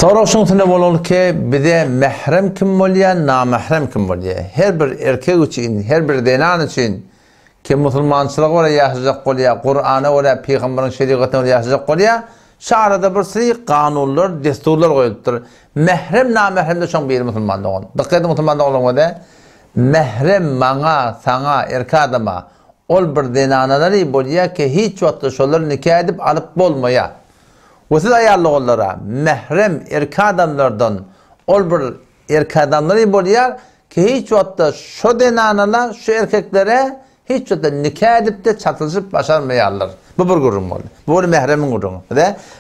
Sonra şunu bolol ki bir de mehrem kim bolya, namahrem kim bolya. Her bir erkek için, her bir denan için ki Müslümançılık var yaşayacak bolya, Kur'an'a var, Peygamberin şeriatına yaşayacak bolya. Şarada bir sürü kanunlar, desturlar koyuldur. Mehrem, namahrem de çok bir Müslüman doğun. Dikkat Müslüman doğun da mehrem mana, sana, erkek adama ol bir denanaları bolya ki hiç vaxtı şolar nikah edip alıp bolmaya. Ve siz ayarlı onlara mehrem erkek adamlardan ol bir erkek adamları bolya ki hiç vaxtı şu denanalar şu erkeklere hiç vaxtı nikah edip de çatılışıp başarmayarlar. Bu bir gurum oldu. Bu bir mehremin gurumu.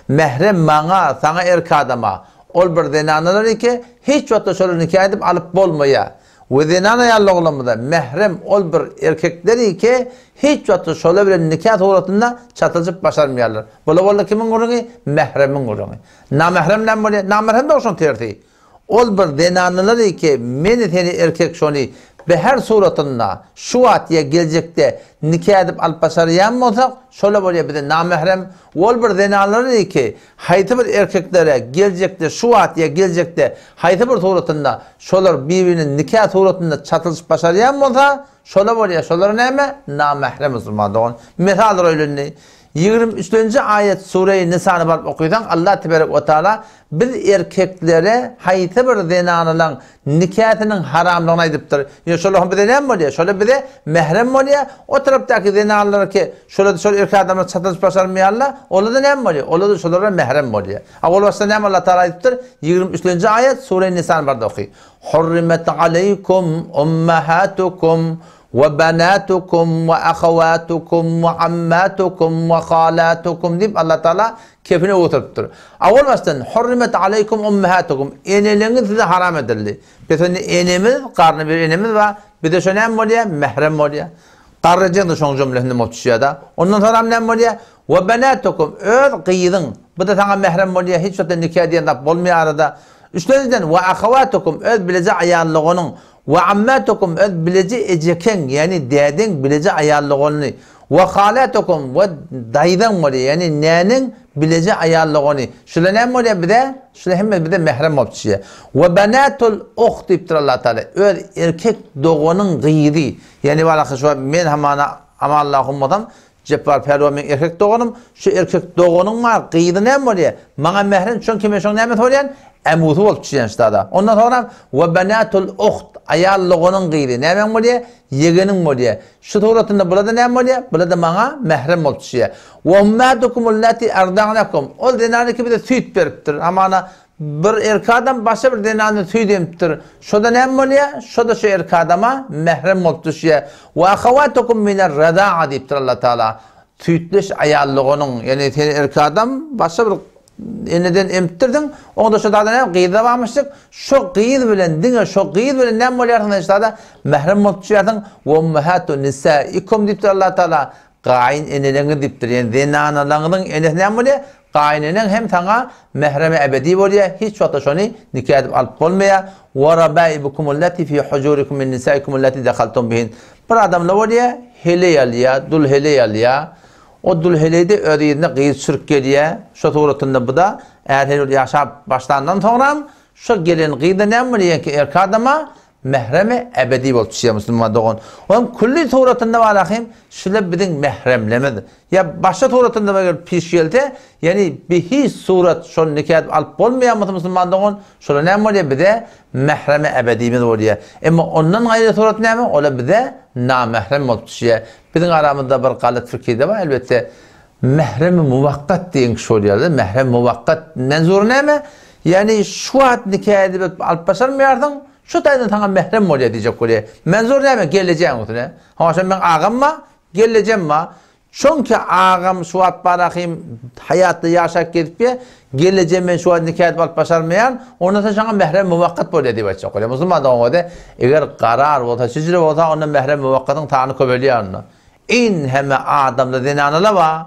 Mehrem mana, sana erkek adama ol bir denanaları ki hiç vaxtı şolar nikah edip alıp bolmaya. Ve denana yallı oğlamda mehrem ol bir erkekleri ki hiç vaxtı şöyle bir nikah tuğratında çatılışıp başarmayarlar. Bola kimin gurunu? Mehremin gurunu. Namahremden böyle, namahrem de olsun terti. Ol bir denanaları ki meni seni erkek şunu ve her suratında şu atiye gelecekte nikah edip alıp başarayan olsak şöyle böyle bir de namahrem ol bir denanaları ki haytı bir erkeklere gelecekte şu atiye gelecekte haytı bir suratında şolar birbirinin nikah suratında çatılış başarayan olsa şöyle böyle şolar neyme? Namahrem Müslüman doğun. Misal öyle 23. ayet Sure-i Nisa'nı barıp okuydan Allah Tebarek ve Teala bir erkeklere haytı bir denanılan nikahının haramlığına ediptir. Ya şöyle bir de ne oluyor? Şöyle bir de mehrem oluyor. O taraftaki denanılar ki şöyle erkek adamlar çatılış başarmayarlar. Ola da ne oluyor? Ola da şöyle mehrem oluyor. Avol başta ne Allah Teala ediptir? 23. ayet Sure-i Nisa'nı barıp okuy. Hurrimet aleykum ummahatukum وَبَنَاتُكُمْ وَأَخَوَاتُكُمْ وَعَمَّاتُكُمْ وَخَالَاتُكُمْ deyip Allah Teala kefine oturuptur. Avol baştan hurrimet aleykum ummahatukum. Eneleriniz size haram edildi. Mesela enemiz, karnı bir enemiz var. Bir de şu ne oluyor? Mehrem oluyor. Karıcın da şu cümlesinde mutuşuyor da. Ondan sonra ne oluyor? وَبَنَاتُكُمْ öz kıyıdın. Bu da sana mehrem oluyor. Hiç zaten nikah diyen de bolmuyor arada. Üstlenizden وَأَخَوَاتُكُمْ öz bilece ayarlığının ve ammatukum öz bilece eceken yani dedin bilece ayarlığını ve halatukum ve daydan var yani nenin bilece ayarlığını şöyle ne var bir de şöyle hem bir de mehrem oluşuyor ve banatul uht deyip Allah Teala öz erkek doğanın gıyri yani vallahi şu men hamana ama Allah'ımdan cepvar pervamen erkek doğanım şu erkek doğanın var gıyri ne var ya bana mehrem çünkü meşon ne oluyan emutu olup çıkan işte da. Ondan sonra ve benatul uht ayarlığının gıyri. Ne ben oluyor? Yegenin oluyor. Şu tuğratında burada ne oluyor? Burada bana mehrem olup çıkıyor. Ve ummatukumul lati erda'nakum. O denanı ki bir de süt veriptir. Ama bir erkek adam başka bir denanı süt veriptir. Şu da ne oluyor? Şu da şu erkek adama mehrem olup çıkıyor. Ve ahavatukum miner reda'a deyiptir Allah Teala. Sütleş ayarlığının yani erkek adam başka bir eneden emtirdin, onda şu dağda ne gıyda varmıştık, şu gıydı bilen, dine şu gıydı bilen ne oluyorsun işte da mehrem mutçuyatın, ve ummahatun nisaikum deyiptir Allah Teala, qayn enelerini deyiptir, yani denanalarının enesi ne oluyor? Qaynenin hem sana mehreme ebedi oluyor, hiç vaxta şunu nikah edip alıp olmaya, ve rabaibukumul lati fi hujurikum min nisaikumul lati dekhaltum bihin. Bir adamla oluyor, hele yalıya, dul hele yalıya, o dülheleyde ödeyinde qıyız sürük geliyor. Şu tuğratında bu da eğer yaşayıp başlandan sonra şu gelen qıyda ne oluyor ki erkek adama mehremi ebedi olup çıkıyor Müslüman doğun. Onun kulli tuğratında var akım şöyle bizim mehremlemedi. Ya başka tuğratında var piş geldi yani bir hiç surat şu nikah alıp olmayan Müslüman doğun şöyle ne oluyor bir de mehremi ebedimiz oluyor. Ama ondan gayrı tuğrat ne mi? Ola bir de namehrem olup çıkıyor. Bizim aramızda bir kalıt Türkiye'de var elbette mehremi muvakkat diyen kişi oluyor. Mehrem muvakkat menzuru ne mi? Yani şu an nikah edip alıp başarmıyordun. Şu taydan sana mehrem oluyor diyecek oluyor. Menzur ne mi? Geleceğim otine. Ama şimdi ben ağam mı? Geleceğim mi? Çünkü ağam şu an bırakayım hayatta yaşak gidip ya geleceğim ben şu an nikah edip alıp başarmayan ondan sonra sana mehrem muvakkat oluyor diyecek oluyor. Müslüman da o da eğer karar olsa, çizili olsa onun mehrem muvakkatın tanı köbeliyor onu. İn heme adamda denanıla var.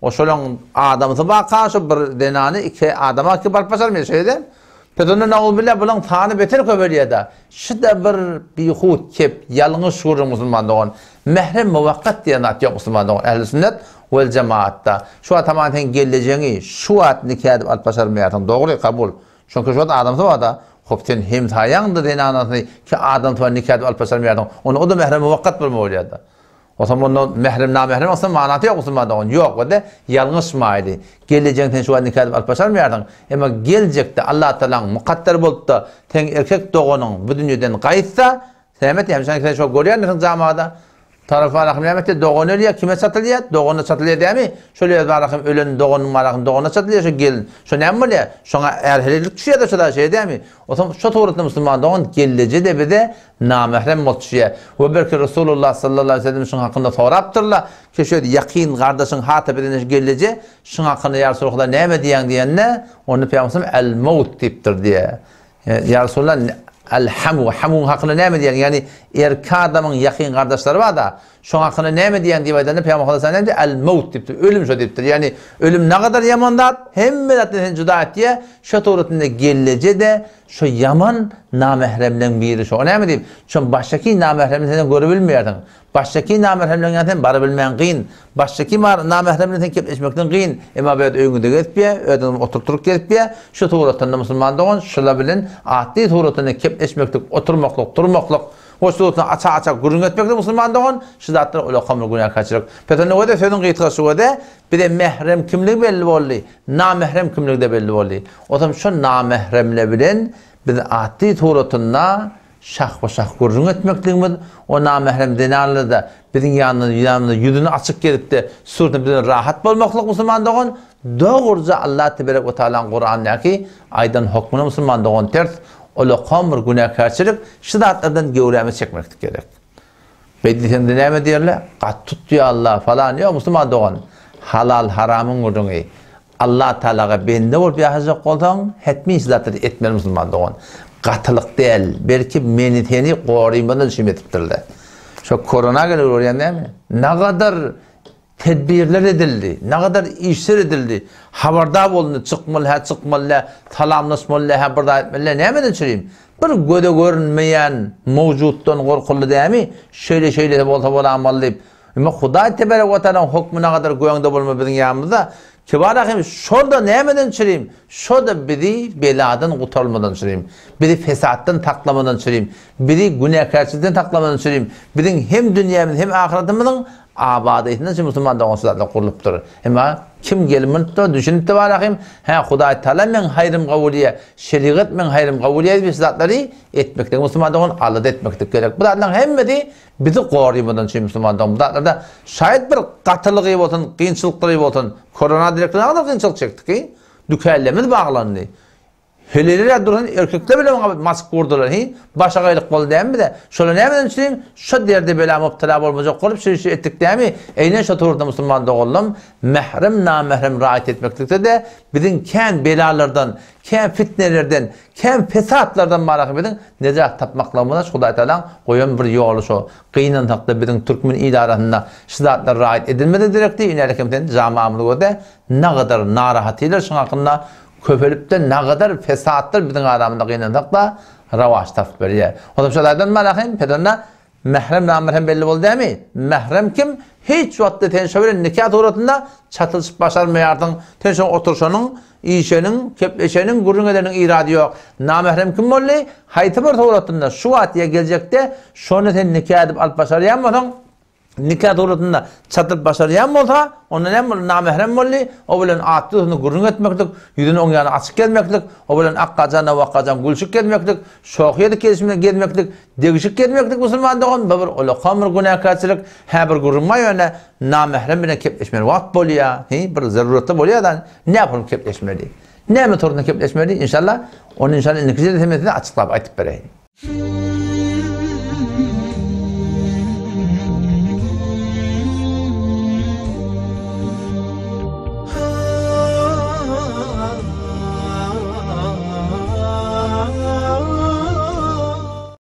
O şolun adamı var karşı bir denanı iki adama ki alıp başarmıyor şeyden. Pedonun oğul bile bunun tanı beter köbeliyor da. Şu da bir bihut kep yalnız şuurun Müslüman doğun. Mehrem muvakkat diye nat yok Müslüman doğun. Ehl-i sünnet vel cemaatta. Şu an tamamen geleceğini şu an nikah edip alıp başarmayatın. Doğru kabul. Çünkü şu adam da var da hopten hem tayandı denen anlatı ki adam var nikah alıp başarmıyordun. Onu o da mehrem muvakkat bir mevliyadı. O zaman onun mehrem namehrem aslında manatı yok Müslümanda onun. Yok o da yanlış maili. Gelecekten şu an nikah alıp başarmıyordun. Ama gelecekte Allah Teala'nın mukadder bolup da ten erkek doğunun bu dünyadan kayıtsa Selamet ya sen çok görüyorsun zamanda. Tarafı rahmete doğun ölüyor kime satılıyor? Doğunu satılıyor değil mi? Şöyle barakım ölen doğunun marakın doğuna satılıyor şu gelin. Şu ne mi oluyor? Şuna erhelilik düşüyor da şurada şey değil mi? O zaman şu doğrultuda Müslüman doğun gelece de bir de namahrem oluşuyor. Ve belki Resulullah sallallahu aleyhi ve sellem şunun hakkında soraptırlar. Ki şöyle yakin kardeşin hatibeden gelece şunun hakkında ya Resulullah ne mi diyen ne? Onu Peygamberimiz el maut tiptir diye. Ya Resulullah hamun hakkında ne mi diyen yani erkek adamın yakın kardeşleri var da şu hakkında ne mi diyen diye vaydanda Peygamber Efendimiz de el maut diptir ölüm şu diptir yani ölüm ne kadar yamandat hem milletin cüda et diye şu tuğrutunda gelece de şu yaman namehremden biri şu ne mi diyeyim şu baştaki namehremden görebilmiyordun baştaki namehremden barabilmeyen kıyın baştaki namehremden kepleşmekten kıyın ama böyle öğünde gitpiye öğünde oturturup gitpiye şu tuğrutunda Müslüman doğun şula bilin ahdi tuğrutunda kepleşmeklik oturmaklık durmaklık o tuğrutunda aça gürün etmeklik Müslüman doğun şu zatlar öyle kamlı günah kaçırık petonu o da sözün kıytıkası o da bir de mehrem kimlik belli oldu namehrem kimlik de belli oldu o zaman şu namehremle bilen bir de ahdi tuğrutunda şah gürün etmeklik o namehrem denarlı da bizim yanında yüzünü açık gelip de surda bir rahat bulmaklık Müslüman doğun doğruca Allah Tebarek ve Teala'nın Kur'an'daki aydan hükmüne Müslüman doğun ters ola kamır günahkarçılık şiddetlerden gevreme çekmek gerek. Bedlisen dinleme diyorlar. Kat tutuyor Allah falan ya Müslüman doğun halal haramın gurduğunu Allah Teala'ga bende ol bir hazır koldan hetmi izlatır etmeli Müslüman doğun. Katılık değil. Belki meniteni koruymadan düşünmetiptirler. Şu korona gelir oraya değil mi? Ne kadar tedbirler edildi, ne kadar işler edildi. Haberdar olundu, çıkmalı, talamlaşmalı, burada etmeli. Ne mi çürüyeyim? Bir göde görünmeyen mevcuttan korkuldu değil mi? Şöyle bolta amallayıp. Ama Huday Tebarek ve Teala'nın hükmüne kadar göğünde bulma bizim yanımızda. Ki var şurada ne çürüyeyim? Şurada biri beladan kurtarılmadan çürüyeyim. Biri fesattan taklamadan çürüyeyim. Biri günahkarçılıktan taklamadan çürüyeyim. Biri hem dünyamızın hem ahiretimizin abadiyetinden için Müslüman da onsuzlarla kurulup durur. Ama kim gelip de düşünüp de var Huday Teala men hayrım kavuliye, şeriat men hayrım kavuliye bir zatları etmekte. Müslüman da onu alıp etmekte gerek. Bu zatların hemmeti bizi koruymadan için Müslüman da bu zatlarda şayet bir katılığı olsun, kıyınçılıkları olsun, korona direktörü ne kadar kıyınçılık çekti ki? Dükkanlarımız bağlandı. Heleler durun erkekler bile mask kurdular. Başa gaylık oldu değil mi de? Şöyle ne mi düşüneyim? Şu derde böyle müptela olmayacak olup şey ettik değil mi? Eynen şu turda Müslüman da oğlum. Mehrem namehrem rahat etmeklikte de bizim ken belalardan, ken fitnelerden, ken fesatlardan merak edin. Necat tapmakla buna Huday Teala koyun bir yolu şu. Kıyınan takda bizim Türkmen idarasında şiddetler rahat edilmedi direkti. İnerkemden camiamızda o da ne kadar narahatıyla şunun hakkında köpelip de ne kadar fesatlar bizim aramında kıyınladık da ravaş tafip veriyor. O zaman şulardan merakayım, pedonda mehrem namehrem belli oldu değil mi? Mehrem kim? Hiç vakitte tenşöverin nikah tuğratında çatılışıp başarmayardın. Tenşöverin oturuşunun, işenin, kepleşenin, gurungelerinin iradı yok. Namehrem kim oldu? Haytımır tuğratında şu vatiye gelecekte şunu sen nikah edip alıp başarayamadın. Nikah tuğratında çatılıp başarayamadın. Onun hem namehrem oldu, o bilen attığı gurun etmeklik, yüzünün on yana açık gelmeklik, o bilen akkacan, vakkacan gülşük gelmeklik, şokiyedik gelişimine gelmeklik, degişik gelmeklik Müslüman doğun, bir ola kamır günahkarçılık, bir gurunma yöne namehrem bile kepleşmeli vakt boluyor, bir zarurette boluyor da ne yapalım kepleşmeli? Ne metodunda kepleşmeli? İnşallah, onu inşallah neticede açıklayıp aytıp vereyim.